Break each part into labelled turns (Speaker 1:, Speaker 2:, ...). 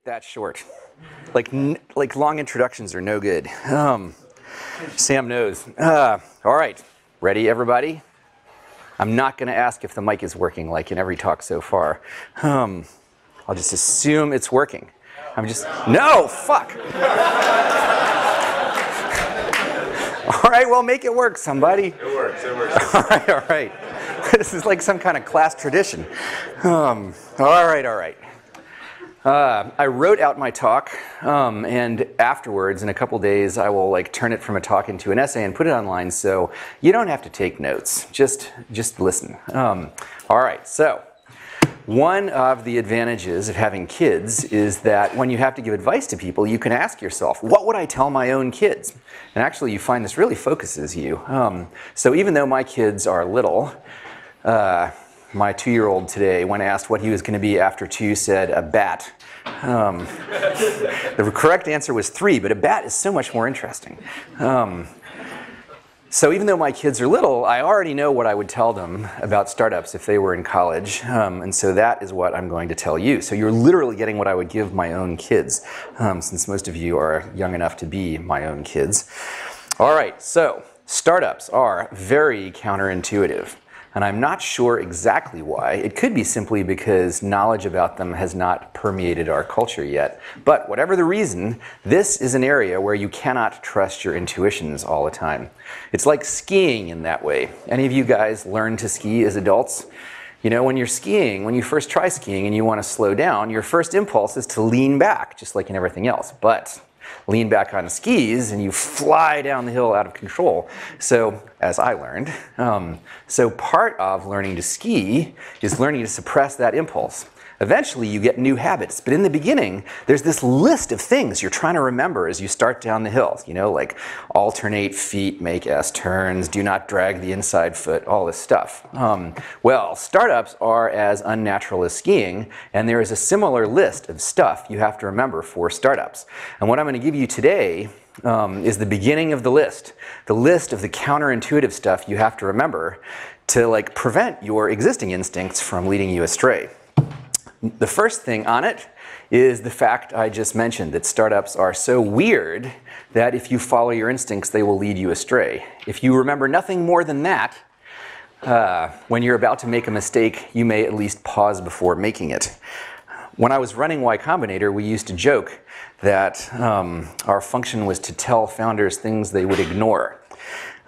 Speaker 1: that short. Like long introductions are no good. Sam knows. All right, ready everybody? I'm not going to ask if the mic is working like in every talk so far. I'll just assume it's working. No, fuck. All right, well, make it work, somebody.
Speaker 2: It works, it works.
Speaker 1: All right. This is like some kind of class tradition. All right. I wrote out my talk, and afterwards, in a couple days, I will turn it from a talk into an essay and put it online, so you don't have to take notes. Just listen. All right, so one of the advantages of having kids is that when you have to give advice to people, you can ask yourself, what would I tell my own kids? And actually, you find this really focuses you. So even though my kids are little, my 2-year-old today, when asked what he was going to be after 2, said a bat. The correct answer was 3, but a bat is so much more interesting. So even though my kids are little, I already know what I would tell them about startups if they were in college. And so that is what I'm going to tell you. So you're literally getting what I would give my own kids, since most of you are young enough to be my own kids. All right, so startups are very counterintuitive. And I'm not sure exactly why. It could be simply because knowledge about them has not permeated our culture yet. But whatever the reason, this is an area where you cannot trust your intuitions all the time. It's like skiing in that way. Any of you guys learn to ski as adults? You know, when you're skiing, when you first try skiing and you want to slow down, your first impulse is to lean back, just like in everything else. But lean back on skis and you fly down the hill out of control. So, as I learned, so part of learning to ski is learning to suppress that impulse. Eventually you get new habits, but in the beginning there's this list of things you're trying to remember as you start down the hill. You know, like alternate feet, make S turns, do not drag the inside foot, all this stuff. Well, startups are as unnatural as skiing, and there is a similar list of stuff you have to remember for startups. And what I'm going to give you today is the beginning of the list of the counterintuitive stuff you have to remember to prevent your existing instincts from leading you astray. The first thing on it is the fact I just mentioned, that startups are so weird that if you follow your instincts, they will lead you astray. If you remember nothing more than that, when you're about to make a mistake, you may at least pause before making it. When I was running Y Combinator, we used to joke that our function was to tell founders things they would ignore.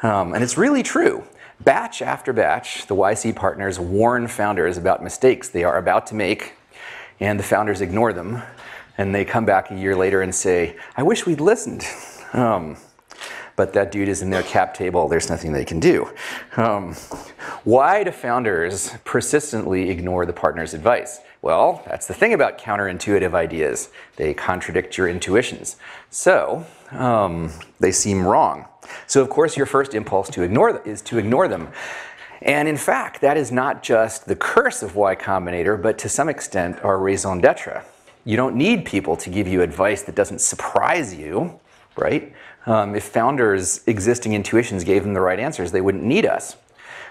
Speaker 1: And it's really true. Batch after batch, the YC partners warn founders about mistakes they are about to make, and the founders ignore them, and they come back a year later and say, I wish we'd listened. But that dude is in their cap table, there's nothing they can do. Why do founders persistently ignore the partner's advice? Well, that's the thing about counterintuitive ideas. They contradict your intuitions. So, they seem wrong. So of course your first impulse is to ignore them. And in fact, that is not just the curse of Y Combinator, but to some extent our raison d'etre. You don't need people to give you advice that doesn't surprise you, right? If founders' existing intuitions gave them the right answers, they wouldn't need us.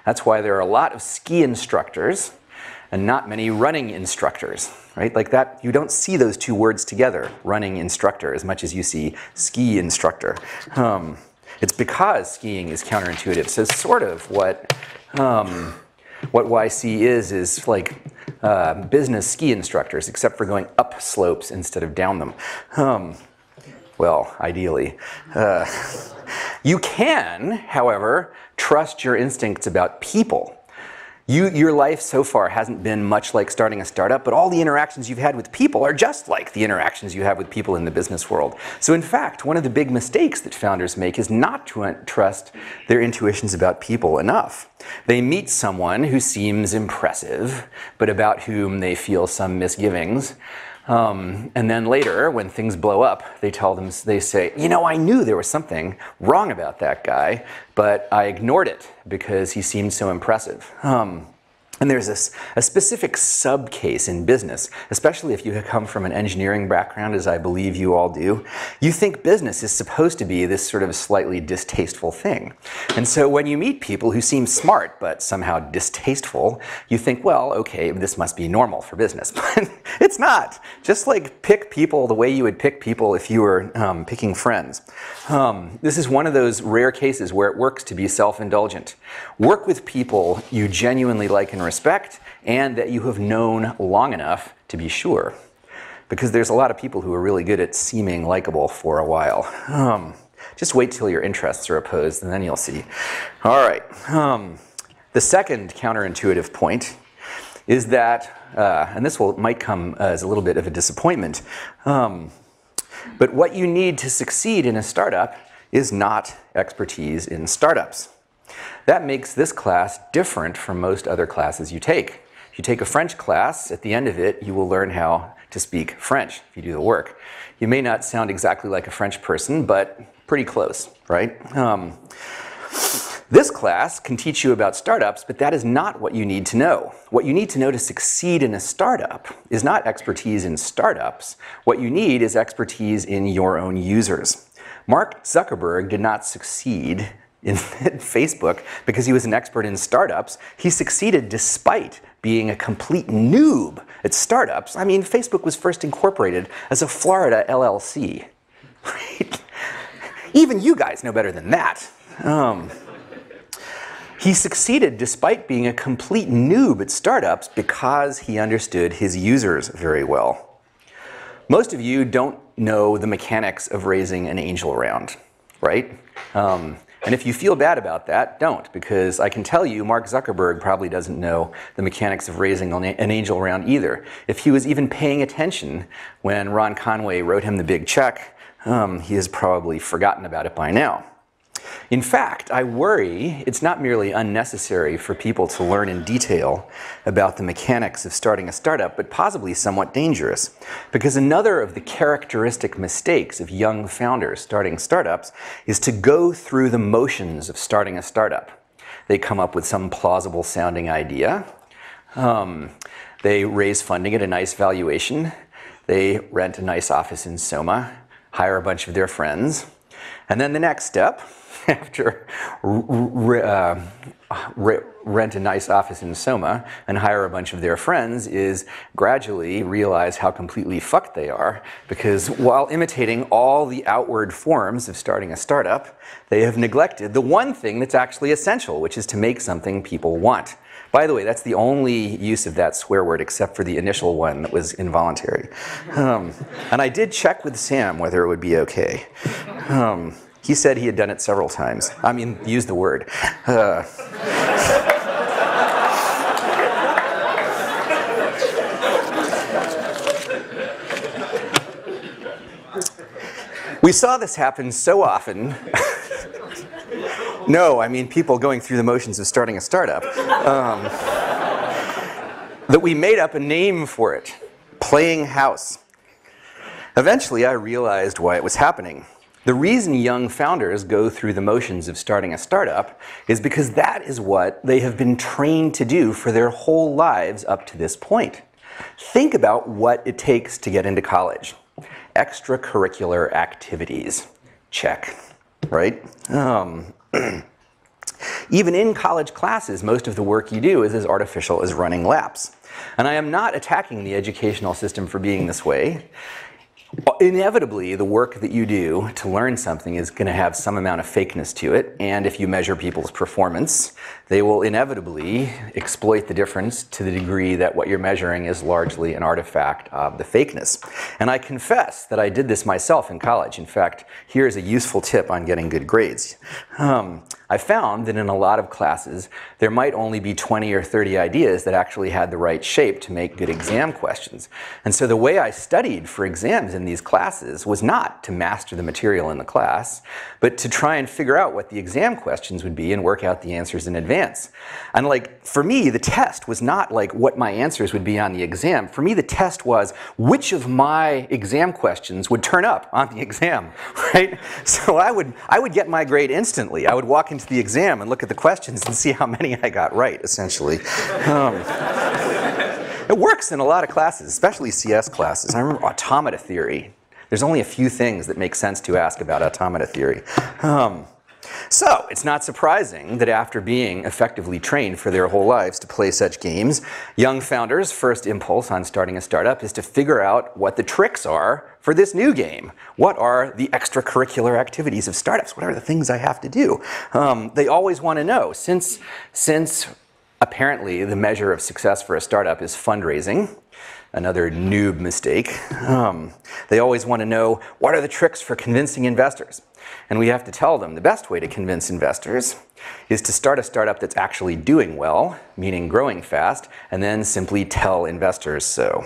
Speaker 1: That's why there are a lot of ski instructors and not many running instructors, right? Like that, you don't see those two words together, running instructor, as much as you see ski instructor. It's because skiing is counterintuitive. So sort of what YC is like business ski instructors, except for going up slopes instead of down them. Well, ideally. You can, however, trust your instincts about people. Your life so far hasn't been much like starting a startup, but all the interactions you've had with people are just like the interactions you have with people in the business world. So in fact, one of the big mistakes that founders make is not to trust their intuitions about people enough. They meet someone who seems impressive, but about whom they feel some misgivings. And then later, when things blow up, they say, you know, I knew there was something wrong about that guy, but I ignored it because he seemed so impressive. And there's a specific sub-case in business, especially if you come from an engineering background, as I believe you all do. You think business is supposed to be this sort of slightly distasteful thing. And so when you meet people who seem smart but somehow distasteful, you think, well, okay, this must be normal for business. But it's not. Just like pick people the way you would pick people if you were picking friends. This is one of those rare cases where it works to be self-indulgent. Work with people you genuinely like and respect, and that you have known long enough to be sure. Because there's a lot of people who are really good at seeming likable for a while. Just wait till your interests are opposed, and then you'll see. All right. The second counterintuitive point is that, and this might come as a little bit of a disappointment, but what you need to succeed in a startup is not expertise in startups. That makes this class different from most other classes you take. If you take a French class, at the end of it, you will learn how to speak French if you do the work. You may not sound exactly like a French person, but pretty close, right? This class can teach you about startups, but that is not what you need to know. What you need to know to succeed in a startup is not expertise in startups. What you need is expertise in your own users. Mark Zuckerberg did not succeed in Facebook because he was an expert in startups. He succeeded despite being a complete noob at startups. I mean, Facebook was first incorporated as a Florida LLC. Right? Even you guys know better than that. He succeeded despite being a complete noob at startups because he understood his users very well. Most of you don't know the mechanics of raising an angel round, right? And if you feel bad about that, don't, because I can tell you Mark Zuckerberg probably doesn't know the mechanics of raising an angel round either. If he was even paying attention when Ron Conway wrote him the big check, he has probably forgotten about it by now. In fact, I worry it's not merely unnecessary for people to learn in detail about the mechanics of starting a startup, but possibly somewhat dangerous. Because another of the characteristic mistakes of young founders starting startups is to go through the motions of starting a startup. They come up with some plausible sounding idea. They raise funding at a nice valuation. They rent a nice office in Soma, hire a bunch of their friends. And then the next step, after rent a nice office in Soma and hire a bunch of their friends, is gradually realize how completely fucked they are, because while imitating all the outward forms of starting a startup, they have neglected the one thing that's actually essential, which is to make something people want. By the way, that's the only use of that swear word except for the initial one that was involuntary. And I did check with Sam whether it would be okay. He said he had done it several times. I mean, used the word. We saw this happen so often. No, I mean people going through the motions of starting a startup. That we made up a name for it, playing house. Eventually, I realized why it was happening. The reason young founders go through the motions of starting a startup is because that is what they have been trained to do for their whole lives up to this point. Think about what it takes to get into college. Extracurricular activities. Check. Right? Even in college classes, most of the work you do is as artificial as running laps. And I am not attacking the educational system for being this way. Inevitably, the work that you do to learn something is going to have some amount of fakeness to it, and if you measure people's performance, they will inevitably exploit the difference to the degree that what you're measuring is largely an artifact of the fakeness. And I confess that I did this myself in college. In fact, here's a useful tip on getting good grades. I found that in a lot of classes, there might only be 20 or 30 ideas that actually had the right shape to make good exam questions. And so the way I studied for exams in these classes was not to master the material in the class, but to try and figure out what the exam questions would be and work out the answers in advance. And like, for me, the test was not like what my answers would be on the exam. For me, the test was which of my exam questions would turn up on the exam, right? So I would get my grade instantly. I would walk into into the exam and look at the questions and see how many I got right, essentially. It works in a lot of classes, especially CS classes. I remember automata theory. There's only a few things that make sense to ask about automata theory. So it's not surprising that after being effectively trained for their whole lives to play such games, young founders' first impulse on starting a startup is to figure out what the tricks are for this new game. What are the extracurricular activities of startups? What are the things I have to do? They always want to know. Since apparently the measure of success for a startup is fundraising, another noob mistake, they always want to know, what are the tricks for convincing investors? And we have to tell them the best way to convince investors is to start a startup that's actually doing well, meaning growing fast, and then simply tell investors so.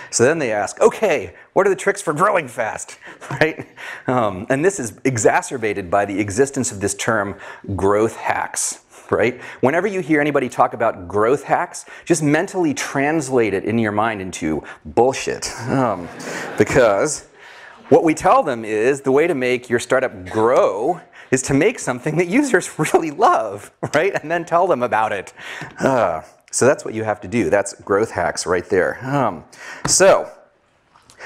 Speaker 1: So then they ask, okay, what are the tricks for growing fast, right? And this is exacerbated by the existence of this term growth hacks. Right? Whenever you hear anybody talk about growth hacks, just mentally translate it in your mind into bullshit. Because what we tell them is the way to make your startup grow is to make something that users really love, right? And then tell them about it. So that's what you have to do. That's growth hacks right there.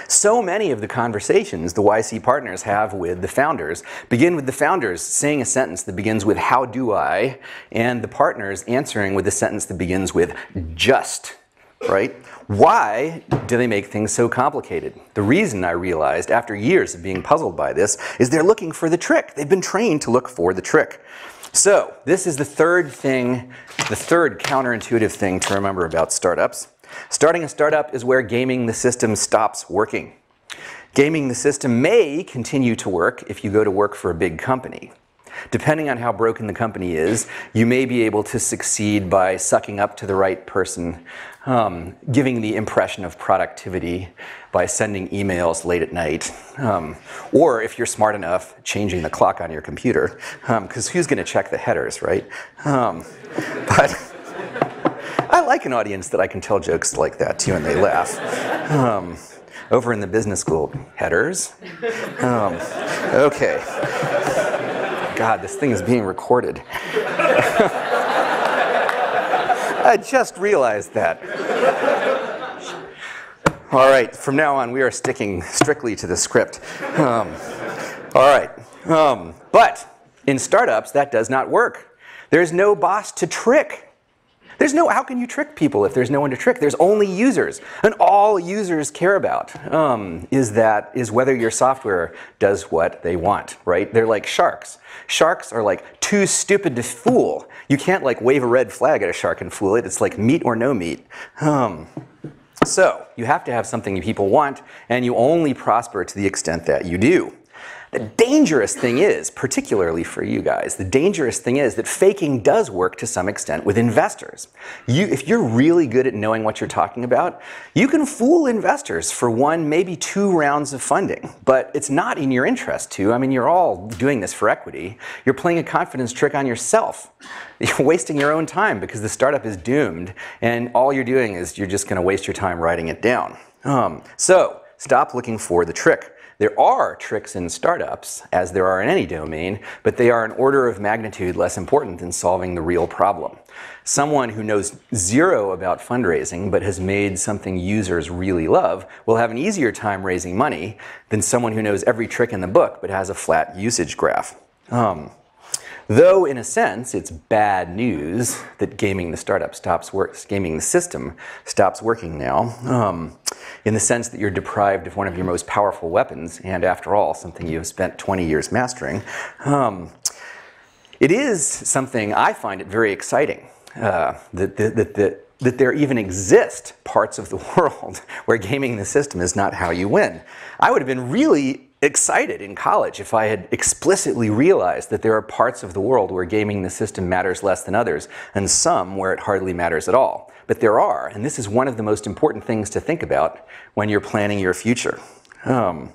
Speaker 1: So many of the conversations the YC partners have with the founders begin with the founders saying a sentence that begins with, how do I? And the partners answering with a sentence that begins with, just. Right? Why do they make things so complicated? The reason I realized after years of being puzzled by this is they're looking for the trick. They've been trained to look for the trick. So this is the third thing, the third counterintuitive thing to remember about startups. Starting a startup is where gaming the system stops working. Gaming the system may continue to work if you go to work for a big company. Depending on how broken the company is, you may be able to succeed by sucking up to the right person, giving the impression of productivity by sending emails late at night, or if you're smart enough, changing the clock on your computer, because who's going to check the headers, right? But I like an audience that I can tell jokes like that to and they laugh. Over in the business school, headers. Okay. God, this thing is being recorded. I just realized that. All right, from now on we are sticking strictly to the script. All right, but in startups that does not work. There's no boss to trick. There's no, how can you trick people if there's no one to trick? There's only users. And all users care about is whether your software does what they want, right? They're like sharks. Sharks are like too stupid to fool. You can't like wave a red flag at a shark and fool it. It's like meat or no meat. So you have to have something people want, and you only prosper to the extent that you do. The dangerous thing is, particularly for you guys, the dangerous thing is that faking does work to some extent with investors. If you're really good at knowing what you're talking about, you can fool investors for 1, maybe 2 rounds of funding. But it's not in your interest to. I mean, you're all doing this for equity. You're playing a confidence trick on yourself. You're wasting your own time because the startup is doomed, and all you're doing is you're just going to waste your time writing it down. So stop looking for the trick. There are tricks in startups, as there are in any domain, but they are an order of magnitude less important than solving the real problem. Someone who knows 0 about fundraising but has made something users really love will have an easier time raising money than someone who knows every trick in the book but has a flat usage graph. Though, in a sense, it's bad news that gaming the system stops working now, in the sense that you're deprived of one of your most powerful weapons, and after all, something you have spent 20 years mastering. It is something I find it very exciting that there even exist parts of the world where gaming the system is not how you win. I would have been really excited in college if I had explicitly realized that there are parts of the world where gaming the system matters less than others, and some where it hardly matters at all. But there are, and this is one of the most important things to think about when you're planning your future. Got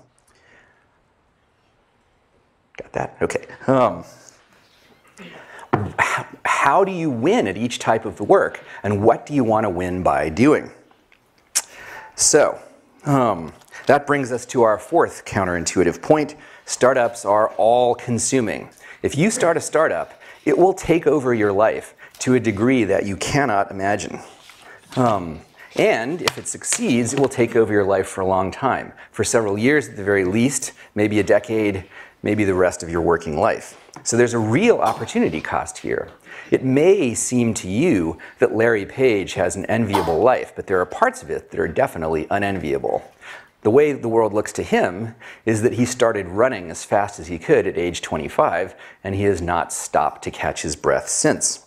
Speaker 1: that? Okay. How do you win at each type of the work, and what do you want to win by doing? So, that brings us to our 4th counterintuitive point. Startups are all-consuming. If you start a startup, it will take over your life to a degree that you cannot imagine. And if it succeeds, it will take over your life for a long time, for several years at the very least, maybe a decade, maybe the rest of your working life. So there's a real opportunity cost here. It may seem to you that Larry Page has an enviable life, but there are parts of it that are definitely unenviable. The way the world looks to him is that he started running as fast as he could at age 25, and he has not stopped to catch his breath since.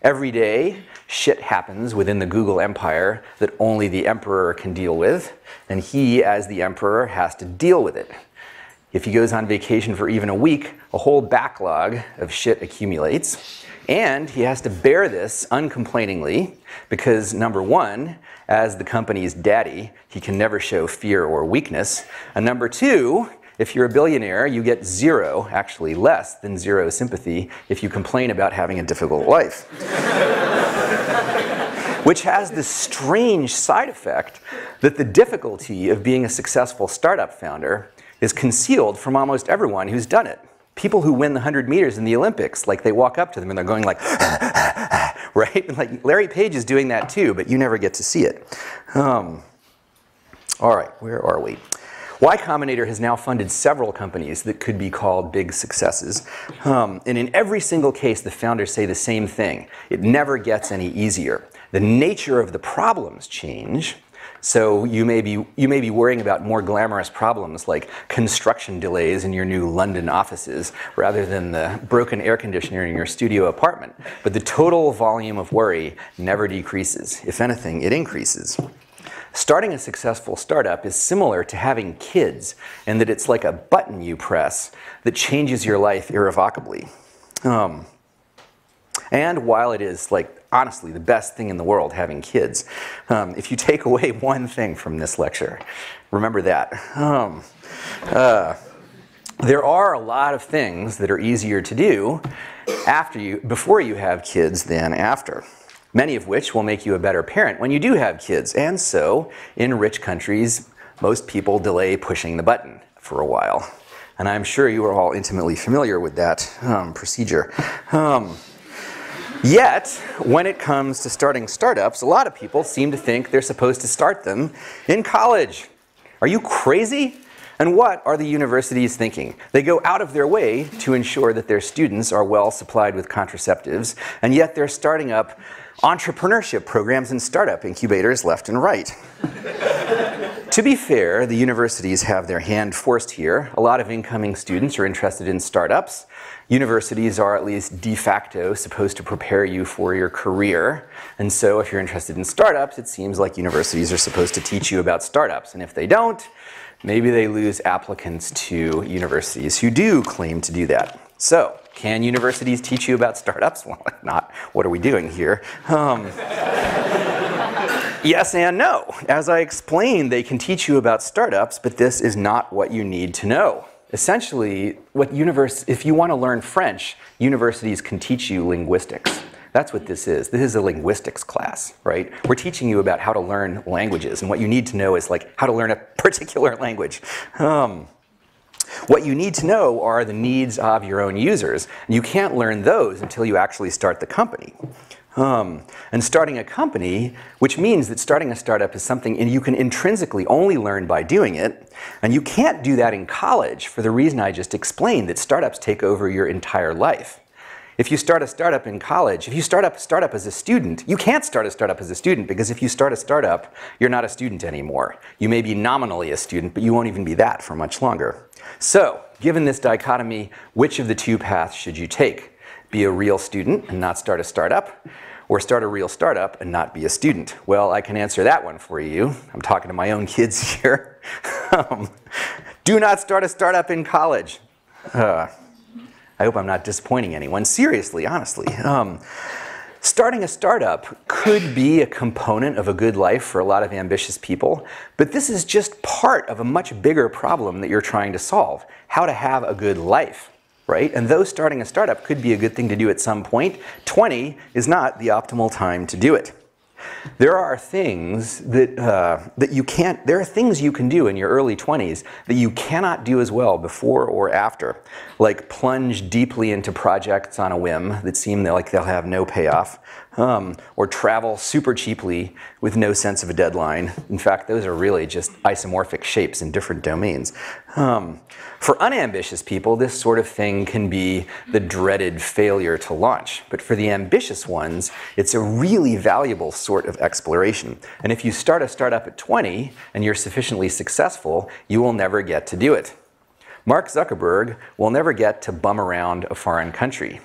Speaker 1: Every day, shit happens within the Google empire that only the emperor can deal with, and he, as the emperor, has to deal with it. If he goes on vacation for even a week, a whole backlog of shit accumulates, and he has to bear this uncomplainingly because, number one, as the company's daddy, he can never show fear or weakness, and number two, if you're a billionaire, you get zero, actually less than zero sympathy if you complain about having a difficult life. Which has this strange side effect that the difficulty of being a successful startup founder is concealed from almost everyone who's done it. People who win the 100 meters in the Olympics, like they walk up to them and they're going like, right? And like Larry Page is doing that too, but you never get to see it. All right, where are we? Y Combinator has now funded several companies that could be called big successes. And in every single case, the founders say the same thing. It never gets any easier. The nature of the problems change. So you may be worrying about more glamorous problems like construction delays in your new London offices rather than the broken air conditioner in your studio apartment. But the total volume of worry never decreases. If anything, it increases. Starting a successful startup is similar to having kids in that it's like a button you press that changes your life irrevocably. And while it is, like, honestly the best thing in the world, having kids, if you take away one thing from this lecture, remember that. There are a lot of things that are easier to do before you have kids than after. Many of which will make you a better parent when you do have kids. And so, in rich countries, most people delay pushing the button for a while. And I'm sure you are all intimately familiar with that procedure. Yet, when it comes to starting startups, a lot of people seem to think they're supposed to start them in college. Are you crazy? And what are the universities thinking? They go out of their way to ensure that their students are well supplied with contraceptives, and yet they're starting up entrepreneurship programs and startup incubators left and right. To be fair, the universities have their hand forced here. A lot of incoming students are interested in startups. Universities are at least de facto supposed to prepare you for your career. And so if you're interested in startups, it seems like universities are supposed to teach you about startups. And if they don't, maybe they lose applicants to universities who do claim to do that. So, can universities teach you about startups? Well, if not, what are we doing here? Yes and no. As I explained, they can teach you about startups, but this is not what you need to know. Essentially, if you want to learn French, universities can teach you linguistics. That's what this is. This is a linguistics class, right? We're teaching you about how to learn languages, and what you need to know is like how to learn a particular language. What you need to know are the needs of your own users. And you can't learn those until you actually start the company. And starting a company, which means that starting a startup is something you can intrinsically only learn by doing it. And you can't do that in college for the reason I just explained, that startups take over your entire life. If you start a startup in college, if you start a startup as a student, you can't start a startup as a student because if you start a startup, you're not a student anymore. You may be nominally a student, but you won't even be that for much longer. So, given this dichotomy, which of the two paths should you take? Be a real student and not start a startup, or start a real startup and not be a student? Well, I can answer that one for you. I'm talking to my own kids here. Do not start a startup in college. I hope I'm not disappointing anyone. Seriously, honestly. Starting a startup could be a component of a good life for a lot of ambitious people, but this is just part of a much bigger problem that you're trying to solve: how to have a good life, right? And though starting a startup could be a good thing to do at some point, 20 is not the optimal time to do it. There are things that you can't, there are things you can do in your early 20s that you cannot do as well before or after, like plunge deeply into projects on a whim that seem like they'll have no payoff, or travel super cheaply with no sense of a deadline. In fact, those are really just isomorphic shapes in different domains. For unambitious people, this sort of thing can be the dreaded failure to launch. But for the ambitious ones, it's a really valuable sort of exploration. And if you start a startup at 20 and you're sufficiently successful, you will never get to do it. Mark Zuckerberg will never get to bum around a foreign country.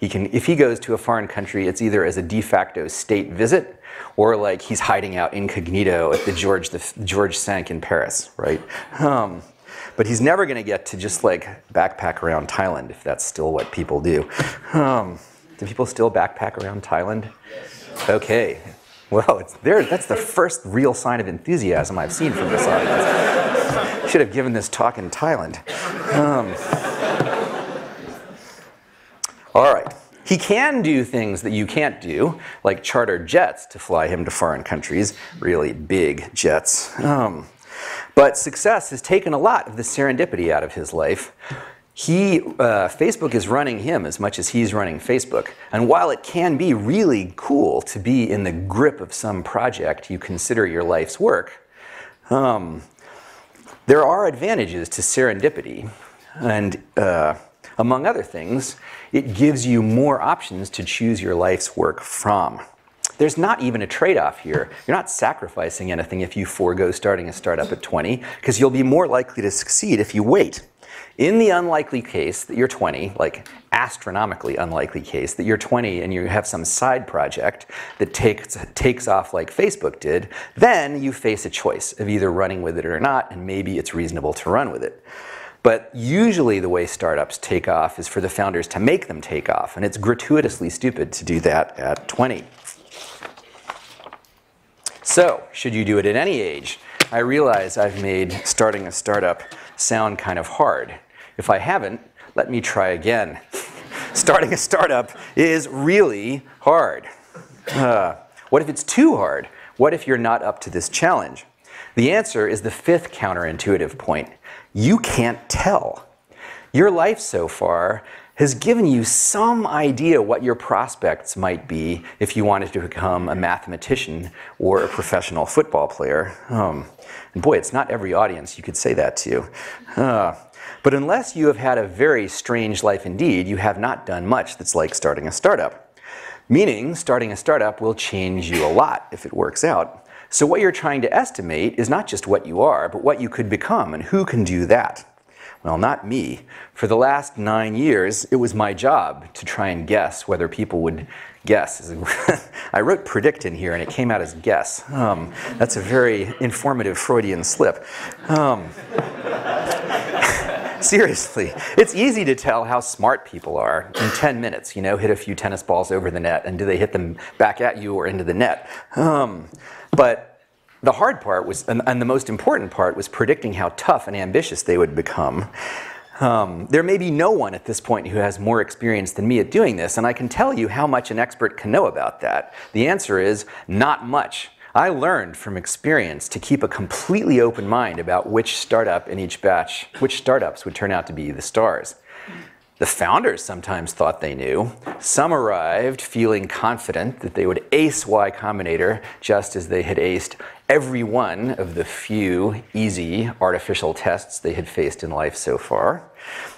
Speaker 1: If he goes to a foreign country, it's either as a de facto state visit or like he's hiding out incognito at the George V in Paris, right? But he's never going to get to just like backpack around Thailand, if that's still what people do. Do people still backpack around Thailand? Okay. Well, it's there. That's the first real sign of enthusiasm I've seen from this audience. Should have given this talk in Thailand. All right. He can do things that you can't do, like charter jets to fly him to foreign countries, really big jets. But success has taken a lot of the serendipity out of his life. Facebook is running him as much as he's running Facebook. And while it can be really cool to be in the grip of some project you consider your life's work, there are advantages to serendipity. And among other things, it gives you more options to choose your life's work from. There's not even a trade-off here. You're not sacrificing anything if you forego starting a startup at 20, because you'll be more likely to succeed if you wait. In the unlikely case that you're 20, like astronomically unlikely case that you're 20 and you have some side project that takes off like Facebook did, then you face a choice of either running with it or not, and maybe it's reasonable to run with it. But usually the way startups take off is for the founders to make them take off, and it's gratuitously stupid to do that at 20. So, should you do it at any age? I realize I've made starting a startup sound kind of hard. If I haven't, let me try again. Starting a startup is really hard. What if it's too hard? What if you're not up to this challenge? The answer is the fifth counterintuitive point. You can't tell. Your life so far has given you some idea what your prospects might be if you wanted to become a mathematician or a professional football player. And boy, it's not every audience you could say that to. But unless you have had a very strange life indeed, you have not done much that's like starting a startup. Meaning, starting a startup will change you a lot if it works out. So what you're trying to estimate is not just what you are, but what you could become, and who can do that? Well, not me. For the last 9 years, it was my job to try and guess whether people would guess. I wrote predict in here, and it came out as guess. That's a very informative Freudian slip. Seriously, it's easy to tell how smart people are in 10 minutes. You know, hit a few tennis balls over the net, and do they hit them back at you or into the net? But the hard part was, and the most important part, was predicting how tough and ambitious they would become. There may be no one at this point who has more experience than me at doing this, and I can tell you how much an expert can know about that. The answer is not much. I learned from experience to keep a completely open mind about which startup in each batch, which startups would turn out to be the stars. The founders sometimes thought they knew. Some arrived feeling confident that they would ace Y Combinator just as they had aced every one of the few easy artificial tests they had faced in life so far.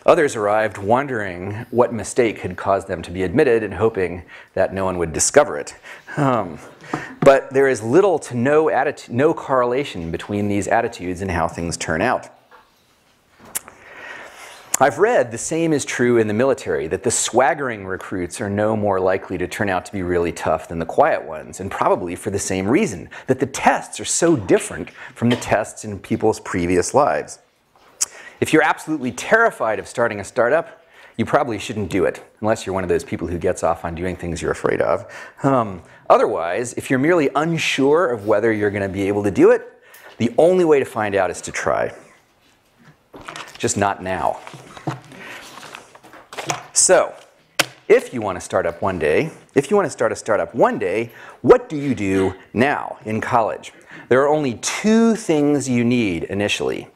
Speaker 1: Others arrived wondering what mistake had caused them to be admitted and hoping that no one would discover it. But there is little to no correlation between these attitudes and how things turn out. I've read the same is true in the military, that the swaggering recruits are no more likely to turn out to be really tough than the quiet ones, and probably for the same reason, that the tests are so different from the tests in people's previous lives. If you're absolutely terrified of starting a startup, you probably shouldn't do it, unless you're one of those people who gets off on doing things you're afraid of. Otherwise, if you're merely unsure of whether you're going to be able to do it, the only way to find out is to try. Just not now. So, if you want to start up one day, if you want to start a startup one day, what do you do now in college? There are only two things you need initially: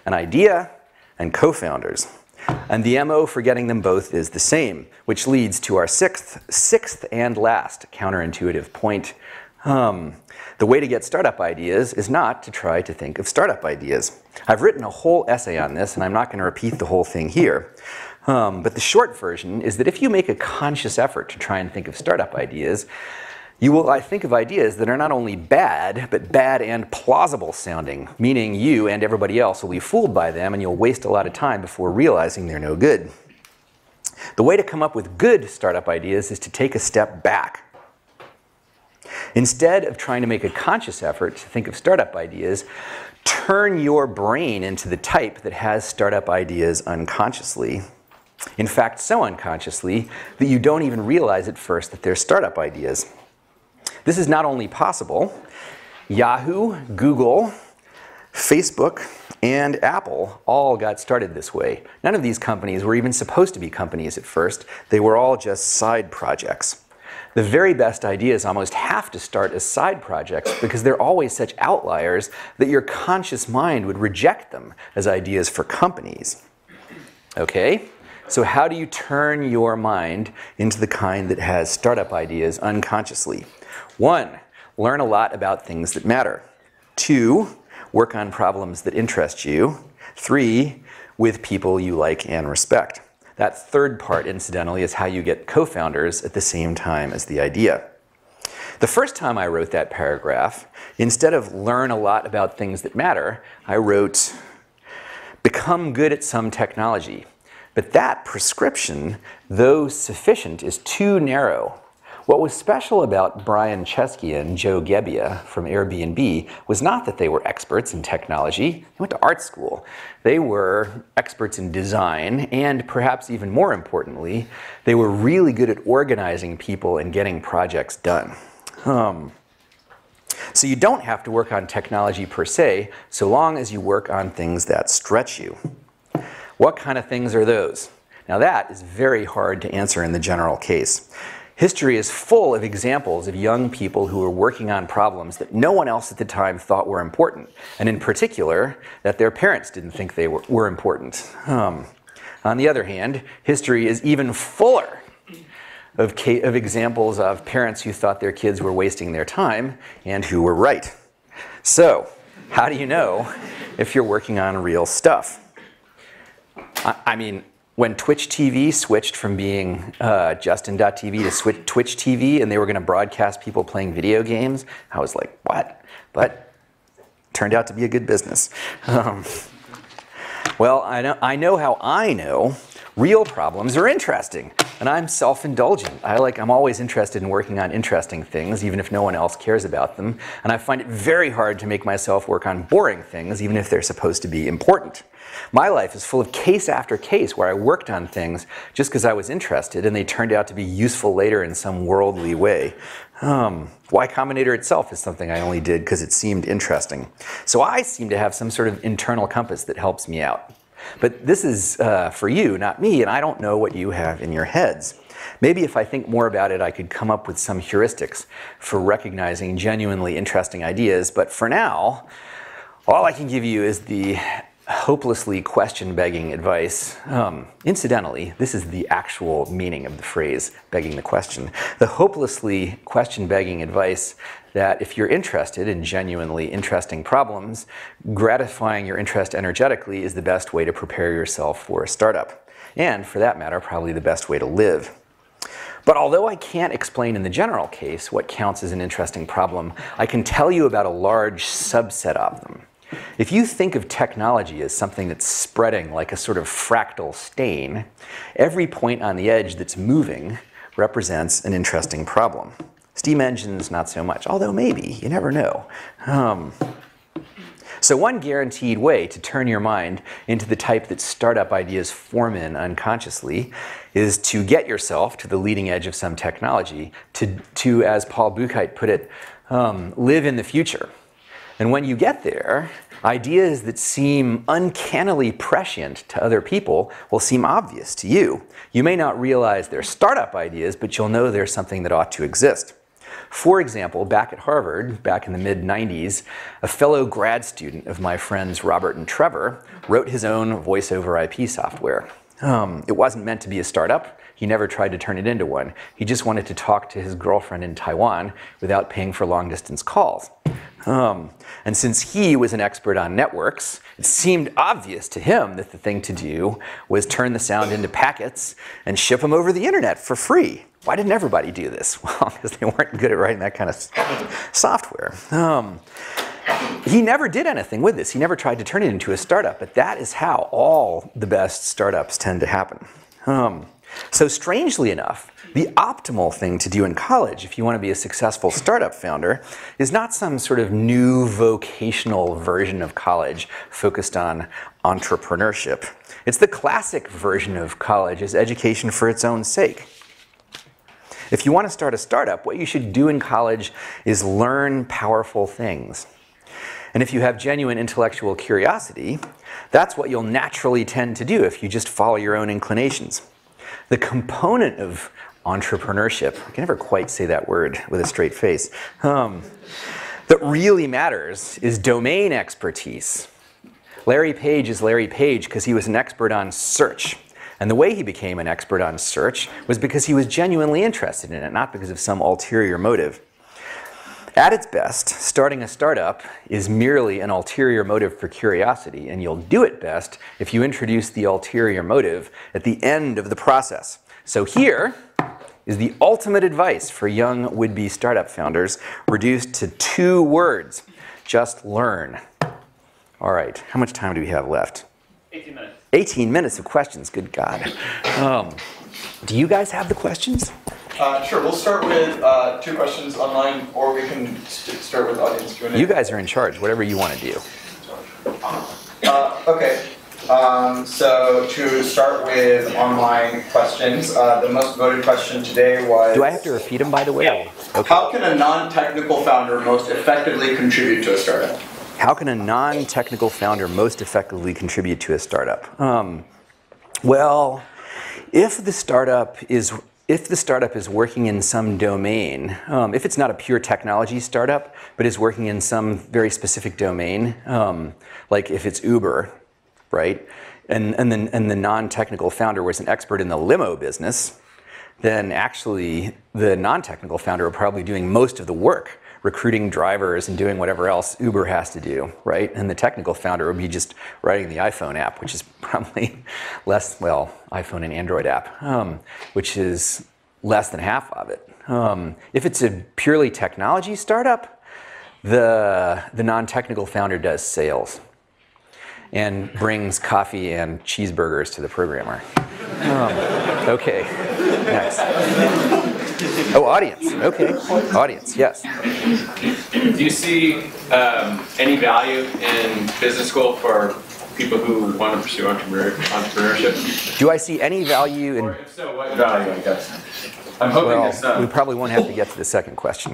Speaker 1: an idea and co-founders. And the MO for getting them both is the same, which leads to our sixth and last counterintuitive point. The way to get startup ideas is not to try to think of startup ideas. I've written a whole essay on this, and I'm not going to repeat the whole thing here. But the short version is that if you make a conscious effort to try and think of startup ideas, you will think of ideas that are not only bad, but bad and plausible sounding, meaning you and everybody else will be fooled by them and you'll waste a lot of time before realizing they're no good. The way to come up with good startup ideas is to take a step back. Instead of trying to make a conscious effort to think of startup ideas, turn your brain into the type that has startup ideas unconsciously. In fact, so unconsciously that you don't even realize at first that they're startup ideas. This is not only possible. Yahoo, Google, Facebook, and Apple all got started this way. None of these companies were even supposed to be companies at first. They were all just side projects. The very best ideas almost have to start as side projects because they're always such outliers that your conscious mind would reject them as ideas for companies. Okay? So how do you turn your mind into the kind that has startup ideas unconsciously? 1, learn a lot about things that matter. 2, work on problems that interest you. 3, with people you like and respect. That third part, incidentally, is how you get co-founders at the same time as the idea. The first time I wrote that paragraph, instead of learn a lot about things that matter, I wrote become good at some technology. But that prescription, though sufficient, is too narrow. What was special about Brian Chesky and Joe Gebbia from Airbnb was not that they were experts in technology. They went to art school. They were experts in design, and perhaps even more importantly, they were really good at organizing people and getting projects done. So you don't have to work on technology per se, so long as you work on things that stretch you. What kind of things are those? Now that is very hard to answer in the general case. History is full of examples of young people who were working on problems that no one else at the time thought were important, and in particular, that their parents didn't think they were important. On the other hand, history is even fuller of examples of parents who thought their kids were wasting their time and who were right. So, how do you know if you're working on real stuff? I mean, when Twitch TV switched from being Justin.tv to Twitch TV and they were going to broadcast people playing video games, I was like, what? But it turned out to be a good business. Well, I know how I know real problems are interesting, and I'm self-indulgent. I'm always interested in working on interesting things, even if no one else cares about them, and I find it very hard to make myself work on boring things, even if they're supposed to be important. My life is full of case after case where I worked on things just because I was interested, and they turned out to be useful later in some worldly way. Y Combinator itself is something I only did because it seemed interesting. So I seem to have some sort of internal compass that helps me out. But this is for you, not me, and I don't know what you have in your heads. Maybe if I think more about it, I could come up with some heuristics for recognizing genuinely interesting ideas. But for now, all I can give you is the hopelessly question-begging advice. Incidentally, this is the actual meaning of the phrase, begging the question. The hopelessly question-begging advice that if you're interested in genuinely interesting problems, gratifying your interest energetically is the best way to prepare yourself for a startup. And for that matter, probably the best way to live. But although I can't explain in the general case what counts as an interesting problem, I can tell you about a large subset of them. If you think of technology as something that's spreading like a sort of fractal stain, every point on the edge that's moving represents an interesting problem. Steam engines, not so much, although maybe, you never know. So one guaranteed way to turn your mind into the type that startup ideas form in unconsciously is to get yourself to the leading edge of some technology, to as Paul Buchheit put it, live in the future. And when you get there, ideas that seem uncannily prescient to other people will seem obvious to you. You may not realize they're startup ideas, but you'll know there's something that ought to exist. For example, back at Harvard, back in the mid-90s, a fellow grad student of my friends Robert and Trevor wrote his own voice-over IP software. It wasn't meant to be a startup. He never tried to turn it into one. He just wanted to talk to his girlfriend in Taiwan without paying for long-distance calls. And since he was an expert on networks, it seemed obvious to him that the thing to do was turn the sound into packets and ship them over the internet for free. Why didn't everybody do this? Well, because they weren't good at writing that kind of software. He never did anything with this. He never tried to turn it into a startup, but that is how all the best startups tend to happen. So strangely enough, the optimal thing to do in college if you want to be a successful startup founder is not some sort of new vocational version of college focused on entrepreneurship. It's the classic version of college as education for its own sake. If you want to start a startup, what you should do in college is learn powerful things. And if you have genuine intellectual curiosity, that's what you'll naturally tend to do if you just follow your own inclinations. The component of entrepreneurship, I can never quite say that word with a straight face, that really matters is domain expertise. Larry Page is Larry Page because he was an expert on search. And the way he became an expert on search was because he was genuinely interested in it, not because of some ulterior motive. At its best, starting a startup is merely an ulterior motive for curiosity, and you'll do it best if you introduce the ulterior motive at the end of the process. So here is the ultimate advice for young would-be startup founders, reduced to 2 words. Just learn. All right, how much time do we have left?
Speaker 2: 18 minutes.
Speaker 1: 18 minutes of questions, good God. Do you guys have the questions?
Speaker 3: Sure, we'll start with 2 questions online, or we can start with audience Q&A.
Speaker 1: You guys are in charge, whatever you want to do.
Speaker 3: Okay, so to start with online questions, the most voted question today was...
Speaker 1: Do I have to repeat them, by the way?
Speaker 2: Yeah.
Speaker 1: Okay.
Speaker 3: How can a non-technical founder most effectively contribute to a startup?
Speaker 1: How can a non-technical founder most effectively contribute to a startup? Well, if the startup is working in some domain, if it's not a pure technology startup, but is working in some very specific domain, like if it's Uber, right? And the non-technical founder was an expert in the limo business, then actually the non-technical founder will probably be doing most of the work, recruiting drivers and doing whatever else Uber has to do, right? And the technical founder would be just writing the iPhone app, which is probably less, well, iPhone and Android app, which is less than half of it. If it's a purely technology startup, the non-technical founder does sales and brings coffee and cheeseburgers to the programmer. Okay, next. Oh, audience. Okay, audience. Yes.
Speaker 2: Do you see any value in business school for people who want to pursue entrepreneurship?
Speaker 1: Do I see any value in?
Speaker 2: Or if so, what value? I guess. I'm hoping
Speaker 1: Well,
Speaker 2: this.
Speaker 1: we probably won't have to get to the second question,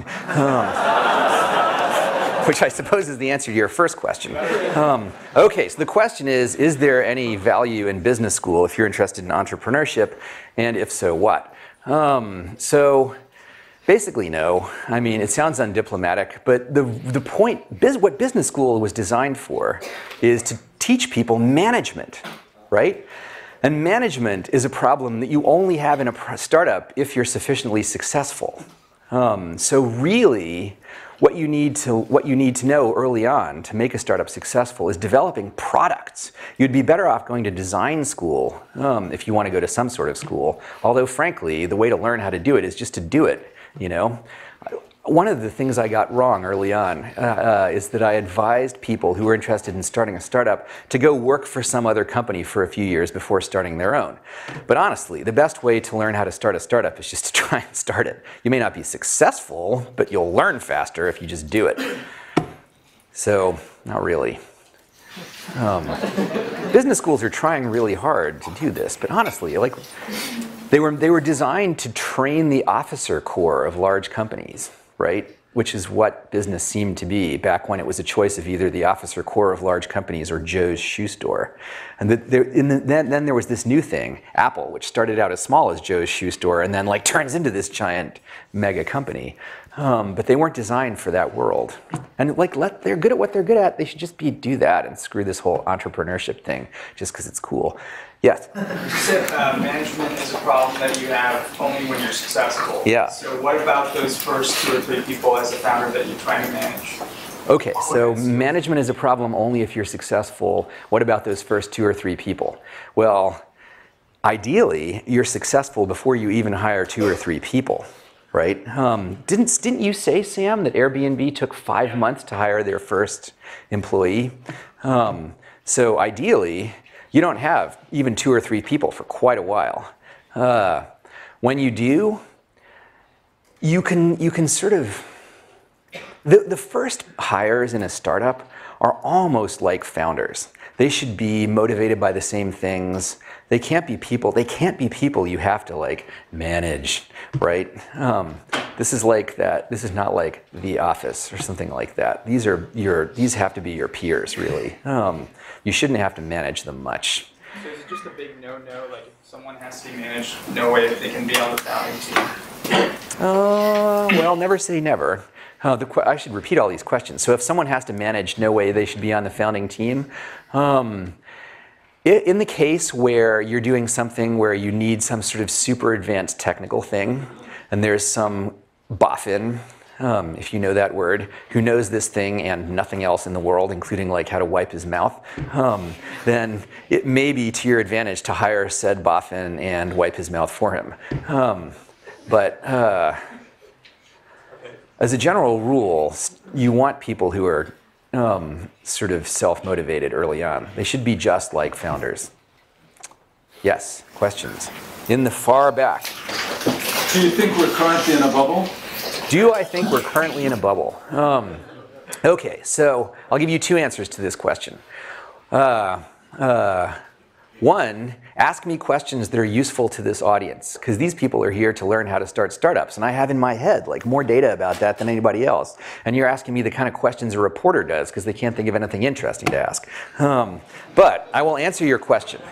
Speaker 1: which I suppose is the answer to your first question. Okay, so the question is there any value in business school if you're interested in entrepreneurship, and if so, what? So basically no. I mean, it sounds undiplomatic, but the point, what business school was designed for is to teach people management, right? And management is a problem that you only have in a startup if you're sufficiently successful. So really, what you need to know early on to make a startup successful is developing products. You'd be better off going to design school if you want to go to some sort of school. Although, frankly, the way to learn how to do it is just to do it. You know, one of the things I got wrong early on is that I advised people who were interested in starting a startup to go work for some other company for a few years before starting their own. But honestly, the best way to learn how to start a startup is just to try and start it. You may not be successful, but you'll learn faster if you just do it. So, not really. Business schools are trying really hard to do this, but honestly, like, they were designed to train the officer corps of large companies, right? which is what business seemed to be back when it was a choice of either the officer core of large companies or Joe's shoe store. And then there was this new thing, Apple, which started out as small as Joe's shoe store and then like turns into this giant mega company. But they weren't designed for that world. And like they're good at what they're good at. They should just do that and screw this whole entrepreneurship thing just because it's cool. Yes?
Speaker 4: You said management is a problem that you have only when you're successful.
Speaker 1: Yeah.
Speaker 4: So what about those first 2 or 3 people as a founder that you're trying to manage?
Speaker 1: Okay, so management is a problem only if you're successful. What about those first 2 or 3 people? Well, ideally, you're successful before you even hire 2 or 3 people, right? Didn't you say, Sam, that Airbnb took 5 months to hire their first employee? So ideally, you don't have even 2 or 3 people for quite a while. When you do, you can sort of, the first hires in a startup are almost like founders. They should be motivated by the same things. They can't be people you have to like manage, right? This is like that. This is not like The Office or something like that. These have to be your peers, really. You shouldn't have to manage them much.
Speaker 4: So is it just a big no-no? Like if someone has to be managed, no way that they can be on the founding team?
Speaker 1: Well, never say never. I should repeat all these questions. So if someone has to manage, no way they should be on the founding team. In the case where you're doing something where you need some sort of super advanced technical thing, and there's some boffin, if you know that word, who knows this thing and nothing else in the world, including like how to wipe his mouth, then it may be to your advantage to hire said boffin and wipe his mouth for him. But as a general rule, you want people who are sort of self-motivated early on. They should be just like founders. Yes, questions? In the far back.
Speaker 5: Do you think we're currently in a bubble?
Speaker 1: Do I think we're currently in a bubble? Okay, so I'll give you 2 answers to this question. One, ask me questions that are useful to this audience, because these people are here to learn how to start startups, and I have in my head like more data about that than anybody else. And you're asking me the kind of questions a reporter does because they can't think of anything interesting to ask. But I will answer your question.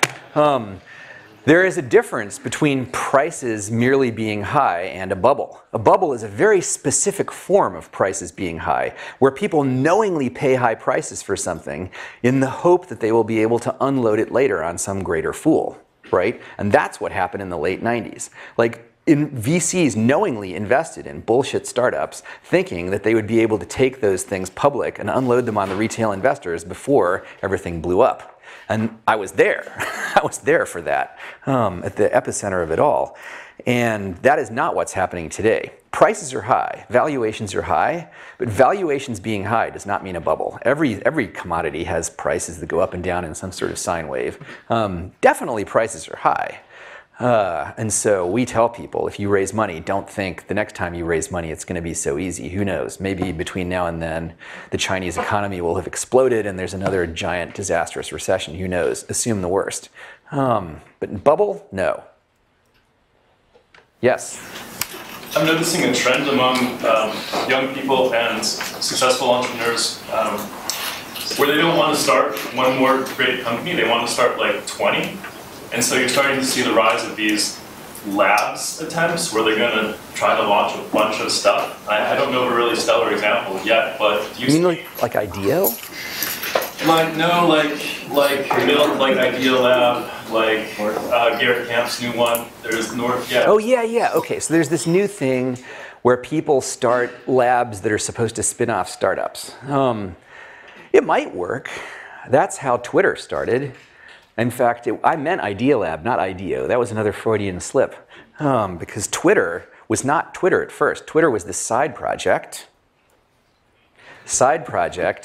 Speaker 1: There is a difference between prices merely being high and a bubble. A bubble is a very specific form of prices being high, where people knowingly pay high prices for something in the hope that they will be able to unload it later on some greater fool, right? And that's what happened in the late 90s. Like, VCs knowingly invested in bullshit startups, thinking that they would be able to take those things public and unload them on the retail investors before everything blew up. And I was there. I was there for that, at the epicenter of it all. And that is not what's happening today. Prices are high, valuations are high, but valuations being high does not mean a bubble. Every commodity has prices that go up and down in some sort of sine wave. Definitely prices are high. And so we tell people, if you raise money, don't think the next time you raise money it's going to be so easy. Who knows? Maybe between now and then the Chinese economy will have exploded and there's another giant disastrous recession. Who knows? Assume the worst. But bubble? No. Yes?
Speaker 6: I'm noticing a trend among young people and successful entrepreneurs where they don't want to start one more great company, they want to start like 20. And so you're starting to see the rise of these labs attempts where they're going to try to launch a bunch of stuff. I don't know of a really stellar example yet, but do you
Speaker 1: mean like IDEO?
Speaker 6: Like no, like Idea Lab, like Garrett Camp's new one. There's North. Yeah.
Speaker 1: Oh yeah. Okay, so there's this new thing where people start labs that are supposed to spin off startups. It might work. That's how Twitter started. In fact, I meant Idea Lab, not IDEO. That was another Freudian slip. Because Twitter was not Twitter at first. Twitter was this side project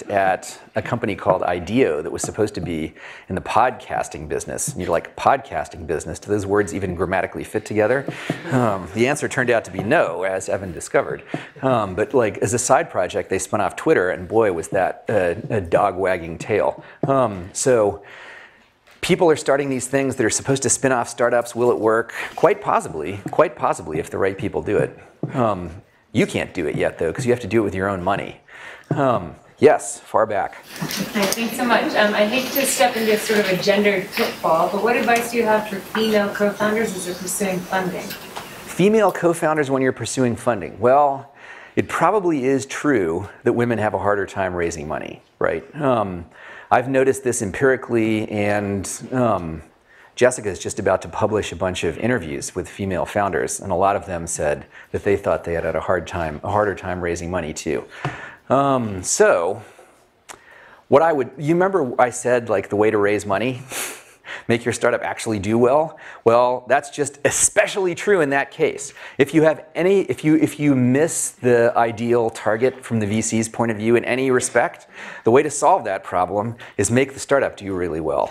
Speaker 1: at a company called IDEO that was supposed to be in the podcasting business. And you're like, podcasting business? Do those words even grammatically fit together? The answer turned out to be no, as Evan discovered. But like as a side project, they spun off Twitter, and boy, was that a dog wagging tail. So people are starting these things that are supposed to spin off startups. Will it work? Quite possibly if the right people do it. You can't do it yet, though, because you have to do it with your own money. Yes, far back.
Speaker 7: Hi, thanks so much. I hate to step into sort of a gendered pitfall, but what advice do you have for female co-founders as they're pursuing funding?
Speaker 1: Female co-founders when you're pursuing funding. Well, it probably is true that women have a harder time raising money, right? I've noticed this empirically, and Jessica is just about to publish a bunch of interviews with female founders, and a lot of them said that they thought they had a harder time raising money too. So, you remember I said like the way to raise money, make your startup actually do well? Well, that's just especially true in that case. If you miss the ideal target from the VC's point of view in any respect, the way to solve that problem is make the startup do really well.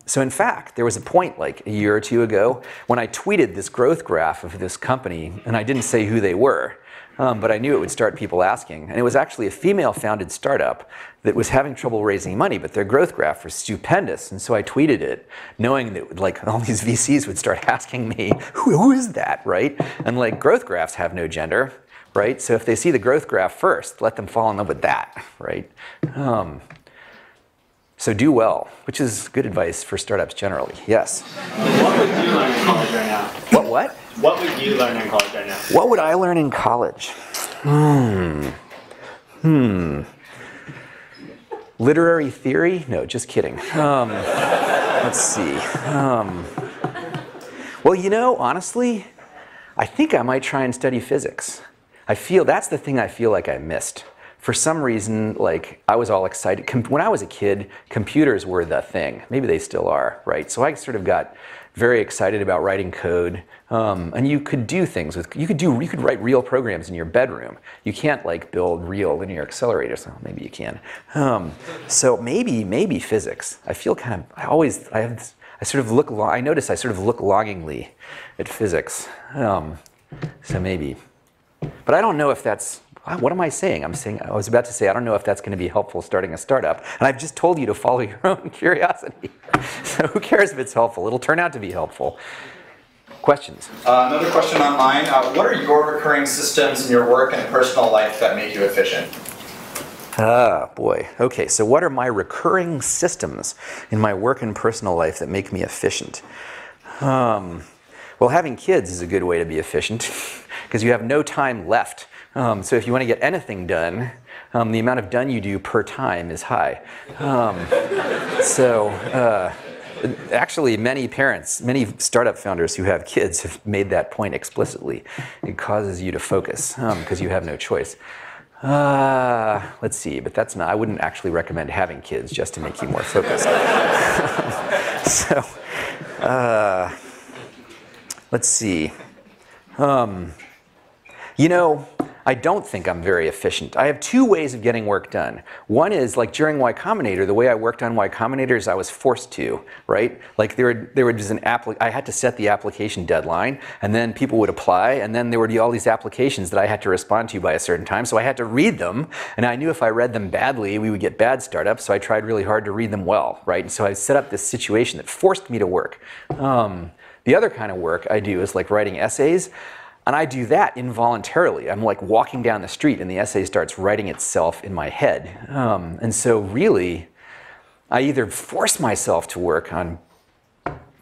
Speaker 1: So in fact, there was a point like a year or two ago when I tweeted this growth graph of this company, and I didn't say who they were. But I knew it would start people asking. And it was actually a female-founded startup that was having trouble raising money, but their growth graph was stupendous. And so I tweeted it, knowing that like all these VCs would start asking me, who is that, right? And like growth graphs have no gender, right? So if they see the growth graph first, let them fall in love with that, right? So do well, which is good advice for startups generally. Yes?
Speaker 8: What would you learn in college right now?
Speaker 1: What?
Speaker 8: What would you learn in college right now?
Speaker 1: What would I learn in college? Literary theory? No, just kidding. Let's see. Well, you know, honestly, I think I might try and study physics. That's the thing I feel like I missed. For some reason, like, I was all excited. When I was a kid, computers were the thing. Maybe they still are, right? So I sort of got very excited about writing code. And you could do things with, you could write real programs in your bedroom. You can't like build real linear accelerators. Well, maybe you can. So maybe physics. I feel kind of, I notice I sort of look longingly at physics. So maybe. But I don't know if that's, what am I saying? I was about to say, I don't know if that's going to be helpful starting a startup. And I've just told you to follow your own curiosity. So who cares if it's helpful? It'll turn out to be helpful. Questions?
Speaker 3: Another question online. What are your recurring systems in your work and personal life that make you efficient?
Speaker 1: Ah, boy. Okay, so what are my recurring systems in my work and personal life that make me efficient? Well, having kids is a good way to be efficient because you have no time left. So if you want to get anything done, the amount of done you do per time is high. Actually, many parents, many startup founders who have kids have made that point explicitly. It causes you to focus because you have no choice. Let's see, but that's not, I wouldn't actually recommend having kids just to make you more focused. Let's see. You know, I don't think I'm very efficient. I have two ways of getting work done. One is like during Y Combinator, the way I worked on Y Combinator is I was forced to, right? Like there was I had to set the application deadline, and then people would apply, and then there would be all these applications that I had to respond to by a certain time, so I had to read them, and I knew if I read them badly, we would get bad startups, so I tried really hard to read them well, right? And so I set up this situation that forced me to work. The other kind of work I do is like writing essays. And I do that involuntarily. I'm like walking down the street and the essay starts writing itself in my head. And so really, I either force myself to work on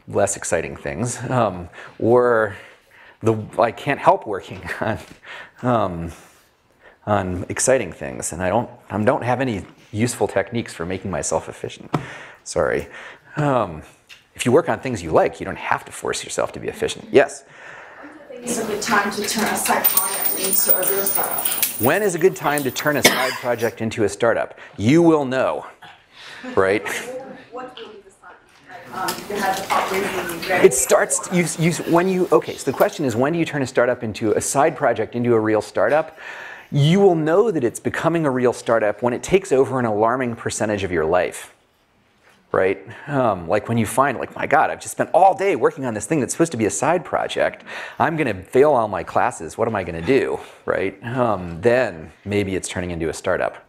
Speaker 1: less exciting things, or I can't help working on exciting things. And I don't have any useful techniques for making myself efficient. Sorry. If you work on things you like, you don't have to force yourself to be efficient. Yes?
Speaker 9: It's a good time to turn a side project into a real startup.
Speaker 1: When is a good time to turn a side project into a startup? You will know, right?
Speaker 9: What will be the sign? You have the fundraising ready.
Speaker 1: It starts, okay, so the question is, when do you turn a side project into a real startup? You will know that it's becoming a real startup when it takes over an alarming percentage of your life. Right? Like when you find, like, my God, I've just spent all day working on this thing that's supposed to be a side project. I'm going to fail all my classes. What am I going to do? Right? Then maybe it's turning into a startup.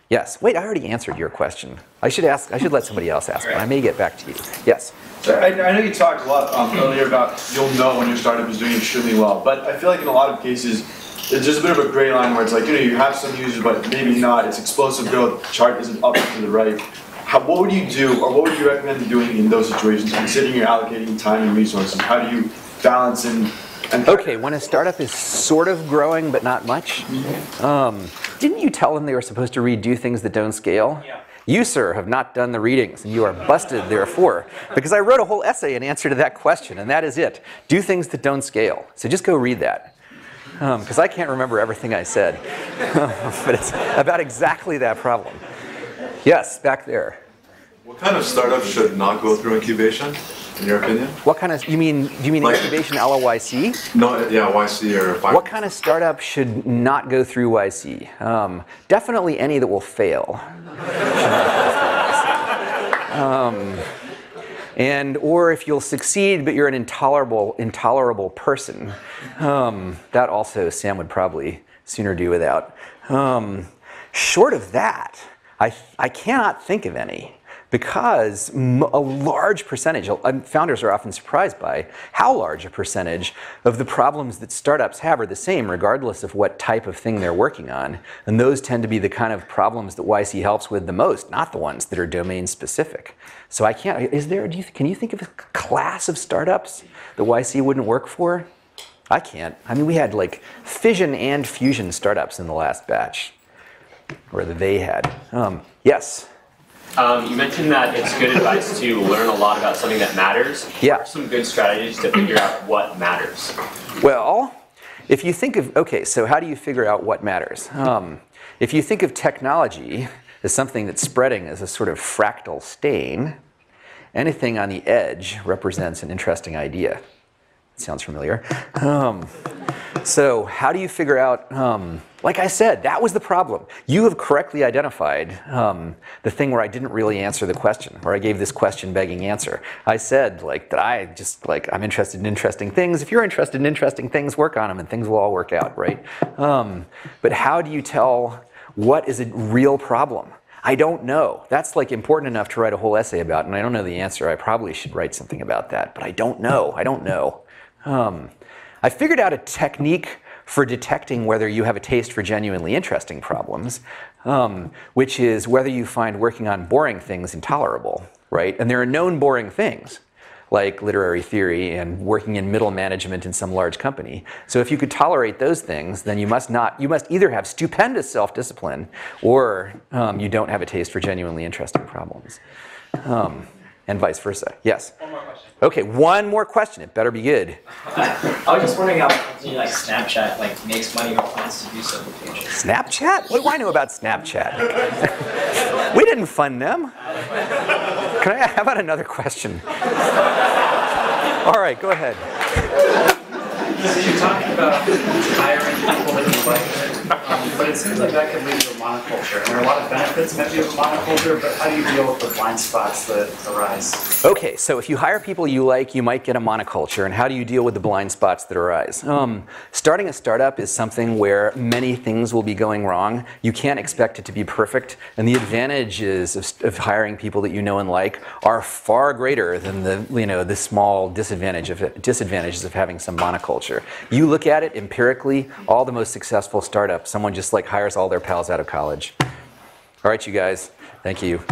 Speaker 1: Yes. Wait, I already answered your question. I should let somebody else ask, but I may get back to you. Yes.
Speaker 5: So I know you talked a lot earlier about you'll know when your startup is doing extremely well, but I feel like in a lot of cases,
Speaker 10: There's just a bit of a gray line where it's like, you have some users, but maybe not. It's explosive growth. Chart isn't up to the right. What would you do, or what would you recommend doing in those situations, considering you're allocating time and resources? How do you balance and
Speaker 1: okay, when a startup is sort of growing but not much, didn't you tell them they were supposed to read Do Things That Don't Scale?
Speaker 4: Yeah.
Speaker 1: You, sir, have not done the readings, and you are busted, therefore, because I wrote a whole essay in answer to that question, and that is it. Do things that don't scale. So just go read that, because I can't remember everything I said, but it's about exactly that problem. Yes, back there.
Speaker 11: What kind of startup should not go through incubation, in your opinion?
Speaker 1: What kind of, do you mean like, incubation LOYC?
Speaker 11: No, yeah, YC or finance.
Speaker 1: What kind of startup should not go through YC? Definitely any that will fail. Or if you'll succeed, but you're an intolerable person, that also Sam would probably sooner do without. Short of that, I cannot think of any, because a large percentage, founders are often surprised by how large a percentage of the problems that startups have are the same, regardless of what type of thing they're working on. And those tend to be the kind of problems that YC helps with the most, not the ones that are domain specific. So I can't, can you think of a class of startups that YC wouldn't work for? I can't. I mean, we had like fission and fusion startups in the last batch, or that they had. Yes?
Speaker 8: You mentioned that it's good advice to learn a lot about something that matters.
Speaker 1: Yeah.
Speaker 8: What are some good strategies to figure out what matters?
Speaker 1: Well, if you think of, okay, so how do you figure out what matters? If you think of technology as something that's spreading as a sort of fractal stain, anything on the edge represents an interesting idea. Sounds familiar. So how do you figure out, like I said, that was the problem. You have correctly identified the thing where I didn't really answer the question, or I gave this question begging answer. I said that I'm interested in interesting things. If you're interested in interesting things, work on them and things will all work out, right? But how do you tell what is a real problem? I don't know. That's important enough to write a whole essay about, and I don't know the answer. I probably should write something about that, but I don't know. I don't know. I figured out a technique for detecting whether you have a taste for genuinely interesting problems, which is whether you find working on boring things intolerable, right? And there are known boring things, like literary theory and working in middle management in some large company. So if you could tolerate those things, then you must either have stupendous self-discipline, or you don't have a taste for genuinely interesting problems. And vice versa. Yes?
Speaker 12: One more question.
Speaker 1: Okay, one more question. It better be good.
Speaker 12: I was just wondering how Snapchat makes money or plans to do so in the future.
Speaker 1: Snapchat? What do I know about Snapchat? We didn't fund them. How about another question? All right, go ahead.
Speaker 13: So you're talking about hiring people that you like, but it seems like that could lead to a monoculture. And there are a lot of benefits maybe of a monoculture, but how do you deal with the blind spots that arise?
Speaker 1: Okay, so if you hire people you like, you might get a monoculture. And how do you deal with the blind spots that arise? Starting a startup is something where many things will be going wrong. You can't expect it to be perfect. And the advantages of hiring people that you know and like are far greater than the small disadvantages of having some monoculture. You look at it empirically, all the most successful startups, someone just hires all their pals out of college. All right, you guys, thank you.